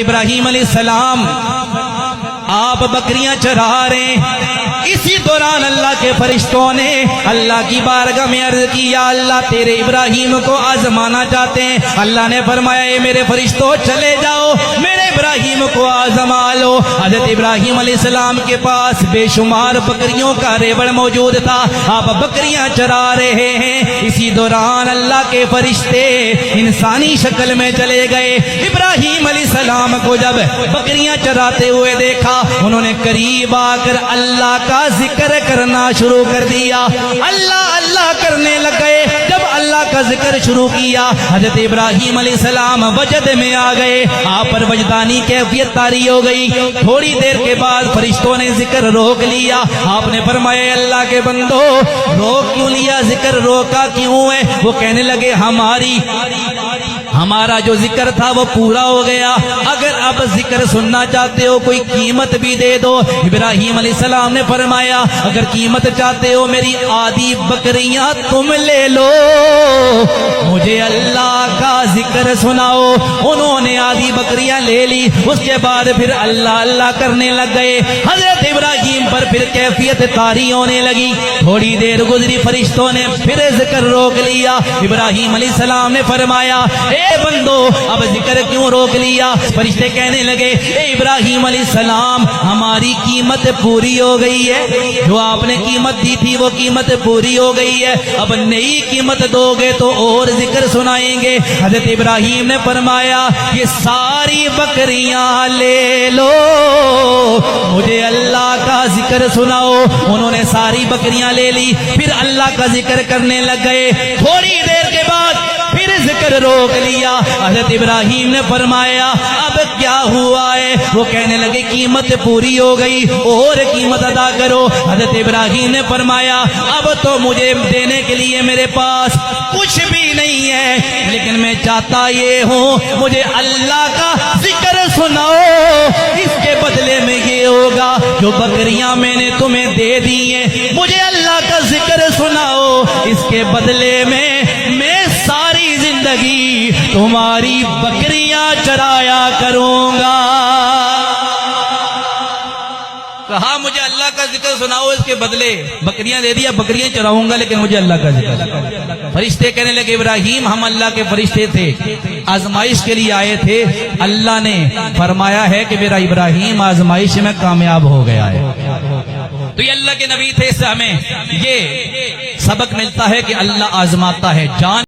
ابراہیم علیہ السلام آپ بکریاں چرا رہے ہیں، اسی دوران اللہ کے فرشتوں نے اللہ کی بارگاہ میں عرض کی، یا اللہ تیرے ابراہیم کو آزمانا چاہتے ہیں۔ اللہ نے فرمایا اے میرے فرشتوں چلے جاؤ، میرے ابراہیم کو آزما لو۔ حضرت ابراہیم علیہ السلام کے پاس بے شمار بکریوں کا ریوڑ موجود تھا، آپ بکریاں چرا رہے ہیں، اسی دوران اللہ کے فرشتے انسانی شکل میں چلے گئے۔ ابراہیم علیہ السلام کو جب بکریاں چراتے ہوئے دیکھا، انہوں نے قریب آ کر اللہ کا ذکر کرنا شروع کر دیا، اللہ اللہ کرنے لگے۔ جب اللہ کا ذکر شروع کیا، حضرت ابراہیم علیہ السلام وجد میں آ گئے، آپ پر وجدانی کیفیت طاری ہو گئی۔ تھوڑی دیر کے بعد فرشتوں نے ذکر روک لیا، آپ نے فرمایا اللہ کے بندو روک کیوں لیا، ذکر روکا کیوں ہے؟ وہ کہنے لگے ہمارا جو ذکر تھا وہ پورا ہو گیا، اگر اب ذکر سننا چاہتے ہو کوئی قیمت بھی دے دو۔ ابراہیم علیہ السلام نے فرمایا اگر قیمت چاہتے ہو میری آدھی بکریاں تم لے لو، مجھے اللہ کا ذکر سناؤ۔ انہوں نے آدھی بکریاں لے لی، اس کے بعد پھر اللہ اللہ کرنے لگ گئے۔ حضرت ابراہیم پر پھر کیفیت طاری ہونے لگی، تھوڑی دیر گزری، فرشتوں نے پھر ذکر روک لیا۔ ابراہیم علیہ السلام نے فرمایا اے بندو اب ذکر کیوں روک لیا؟ فرشتے کہنے لگے اے ابراہیم علیہ السلام ہماری قیمت پوری ہو گئی ہے، جو آپ نے قیمت دی تھی وہ قیمت پوری ہو گئی ہے، اب نئی قیمت دو گے تو اور ذکر سنائیں گے۔ حضرت ابراہیم نے فرمایا یہ ساری بکریاں لے لو، مجھے اللہ کا ذکر سناؤ۔ انہوں نے ساری بکریاں لے لی، پھر اللہ کا ذکر کرنے لگ گئے۔ تھوڑی دیر کے بعد پھر ذکر روک لیا۔ حضرت ابراہیم نے فرمایا اب کیا ہوا ہے؟ وہ کہنے لگے قیمت پوری ہو گئی، اور قیمت ادا کرو۔ حضرت ابراہیم نے فرمایا اب تو مجھے دینے کے لیے میرے پاس کچھ بھی نہیں ہے، لیکن میں چاہتا یہ ہوں مجھے اللہ کا ذکر سناؤ، اس کے بدلے میں یہ ہوگا جو بکریاں میں نے تمہیں دے دی ہیں، مجھے اللہ کا ذکر سناؤ، اس کے بدلے میں ساری زندگی تمہاری بکریاں چرایا کروں گا۔ کہا مجھے اللہ کا ذکر سناؤ، اس کے بدلے بکریاں دے دیا، بکریاں چراؤں گا لیکن مجھے اللہ کا ذکر۔ فرشتے کہنے لگے ابراہیم ہم اللہ کے فرشتے تھے، آزمائش کے لیے آئے تھے، اللہ نے فرمایا ہے کہ میرا ابراہیم آزمائش میں کامیاب ہو گیا ہے۔ تو یہ اللہ کے نبی تھے، اس سے ہمیں یہ سبق ملتا ہے کہ اللہ آزماتا ہے، جان